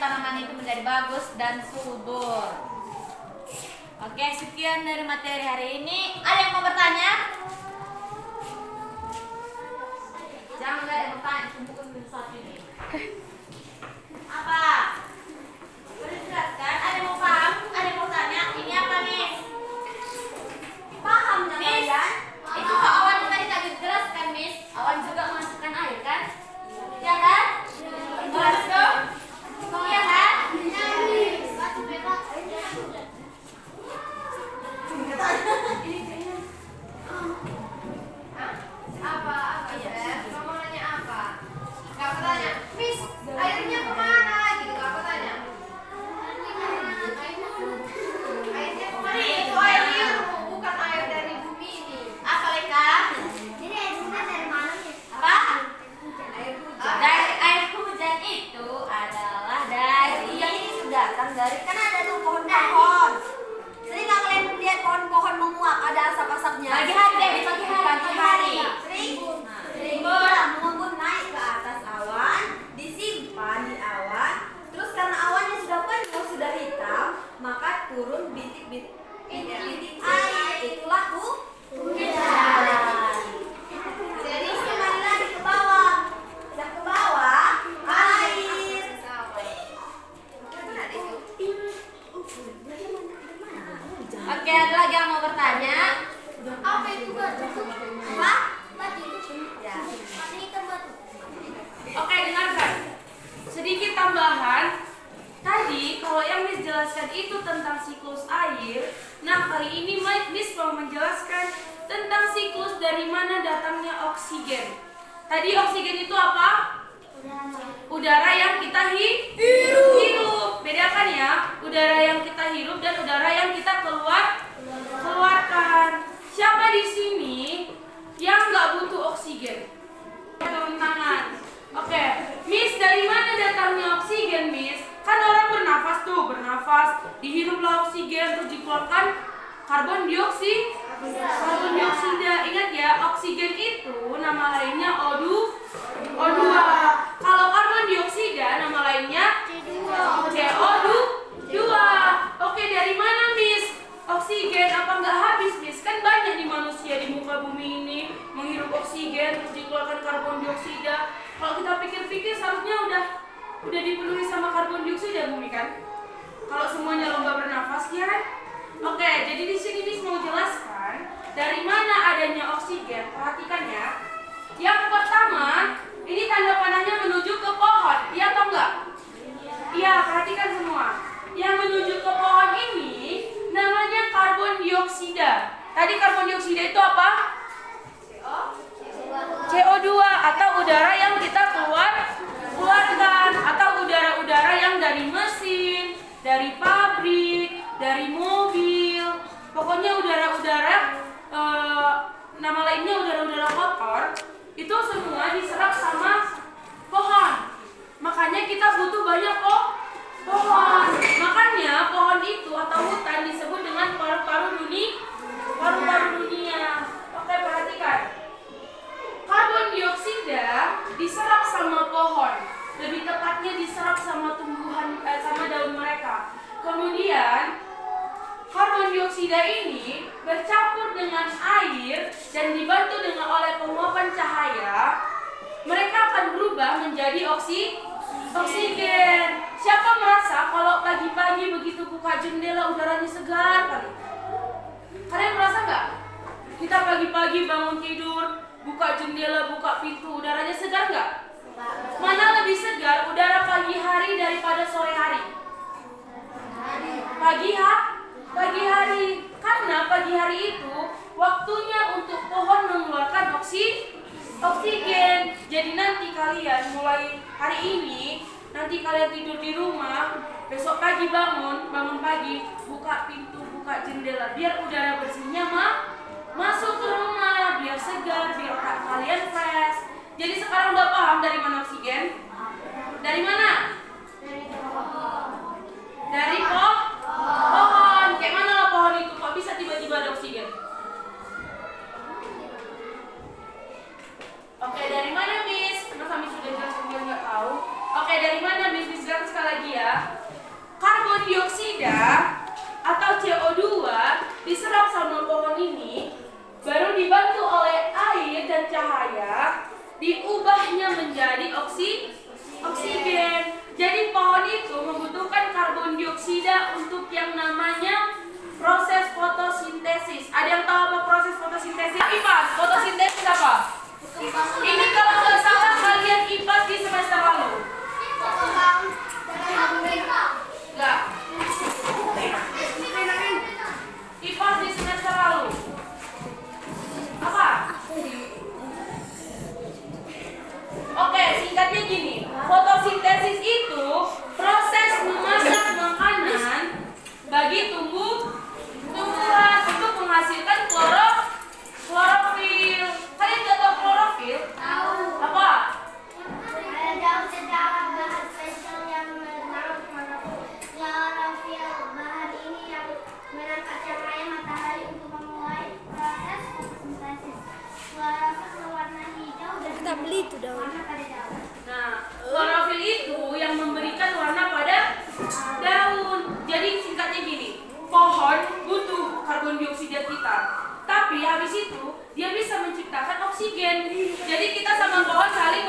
tanaman itu menjadi bagus dan subur. Oke, sekian dari materi hari ini. Ada yang mau bertanya? Jangan ada yang bertanya, kumpulkan dulu satu ini. Apa? Boleh dijelaskan? Ada yang mau paham? Ada yang mau tanya? Ini apa, Miss? Paham nggak kalian? Itu kok awan tadi tak dijelaskan, Miss. Awan juga memasukkan air kan? Ya kan? Jelas dong? Iya kan? Apa ya? Kamu nanya apa? Gak aku tanya, Miss, airnya kemana? Gitu, gak aku tanya. Airnya kemana? Itu air liur, bukan air dari bumi ini. Apa Leka? Jadi air hujan dari mana nih? Apa? Air hujan. Dari air hujan itu adalah dari Ini sudah datang dari kan ada tuh pohon-pohon. Sering nggak kalian lihat pohon-pohon menguap ada asap-asapnya? pagi hari deh, pagi hari. Pagi hari. Sering. Sering. Itulah mengembun naik ke atas awan, disimpan di awan. Terus karena awannya sudah penuh, sudah hitam, maka turun bintik-bintik air. Itulah hujan. Jadi kembali lagi ke bawah. Sudah ke bawah, air. Oke, ada lagi yang mau bertanya? Apa itu batu? Apa? Batu itu. Ya. Ini kan batu. Oke, dengarkan. Sedikit tambahan. Tadi kalau yang Miss jelaskan itu tentang siklus air. Nah, kali ini Miss mau menjelaskan tentang siklus dari mana datangnya oksigen. Tadi oksigen itu apa? Udara yang kita hirup. Bedakan ya, udara yang kita hirup dan udara yang kita keluarkan. Siapa di sini yang nggak butuh oksigen? Turun tangan. Oke, Miss, dari mana datangnya oksigen, Miss? Kan orang bernafas tuh, dihiruplah oksigen terus dikeluarkan karbon dioksida. Ingat ya, oksigen itu nama lainnya O2. Kalau karbon dioksida nama lainnya CO2. Oke, dari mana, Miss? Oksigen apa nggak habis, Miss? Kan banyak di manusia di muka bumi ini menghirup oksigen terus dikeluarkan karbon dioksida. Kalau kita pikir-pikir seharusnya udah dipenuhi sama karbon dioksida bumi kan? Kalau semuanya lomba bernafas, ya kan? Oke, jadi di sini Miss mau jelaskan dari mana adanya oksigen. Perhatikan ya. Yang pertama, ini tanda panahnya menuju ke pohon. Iya atau enggak? Iya, perhatikan semua. Yang menuju ke pohon ini namanya karbon dioksida. Tadi karbon dioksida itu apa? CO2 atau udara yang kita keluarkan, atau udara-udara yang dari mesin, dari pabrik, dari mobil. Pokoknya udara-udara nama lainnya udara-udara kotor. Itu semua diserap sama pohon. Makanya kita butuh banyak pohon. Makanya pohon itu atau hutan disebut dengan paru-paru dunia. Oke, perhatikan. Karbon dioksida diserap sama pohon. Lebih tepatnya diserap sama tumbuhan sama daun mereka. Kemudian karbon dioksida ini bercampur dengan air dan dibantu dengan oleh penguapan cahaya, mereka akan berubah menjadi oksigen. Siapa merasa kalau pagi-pagi begitu buka jendela udaranya segar kali? Kalian merasa nggak? Kita pagi-pagi bangun tidur, buka jendela, buka pintu, udaranya segar nggak? Mana lebih segar udara pagi hari daripada sore hari? Pagi hari. Karena pagi hari itu waktunya untuk pohon mengeluarkan oksigen. Jadi nanti kalian mulai hari ini, nanti kalian tidur di rumah, besok pagi bangun pagi, buka pintu, buka jendela, biar udara bersihnya masuk ke rumah, biar segar, biar otak kalian fresh. Jadi sekarang udah paham dari mana oksigen? Dari mana? Dari pohon. Kayak mana lah pohon itu? Kok bisa tiba-tiba ada oksigen? Oke, dari mana, Miss? Masa Miss sudah jelas kemudian nggak tahu? Oke, dari mana, Miss? Miss jelaskan sekali lagi ya. karbon dioksida atau CO2 diserap sama pohon ini, baru dibantu oleh air dan cahaya, diubahnya menjadi oksigen. Jadi pohon itu membutuhkan karbon dioksida untuk yang namanya proses fotosintesis. Ada yang tahu apa proses fotosintesis? IPAS, fotosintesis apa? Ini kalau nggak salah kalian IPAS di semester lalu. Enggak. IPAS di semester lalu. Apa? Oke, singkatnya gini. Fotosintesis itu proses memasak makanan bagi tumbuhan untuk menghasilkan klorofil. Kalian nggak tahu klorofil? Tahu. Apa? Ada sejarah bahan spesial yang menang klorofil. Bahan ini yang menangkap cahaya matahari untuk memulai proses fotosintesis. Klorofil berwarna hijau dan Kita beli itu daun. warna pada daun. Nah, klorofil itu yang memberikan warna pada daun. Jadi singkatnya gini, pohon butuh karbon dioksida kita, tapi habis itu dia bisa menciptakan oksigen. Jadi kita sama pohon saling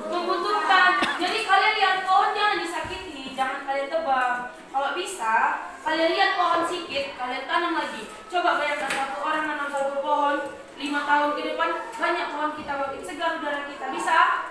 membutuhkan. Jadi kalian lihat pohon jangan disakiti, jangan kalian tebang. Kalau bisa, kalian lihat pohon sikit, kalian tanam lagi. Coba bayangkan satu orang nanam satu pohon, 5 tahun ke depan banyak pohon kita makin segar udara kita. Bisa?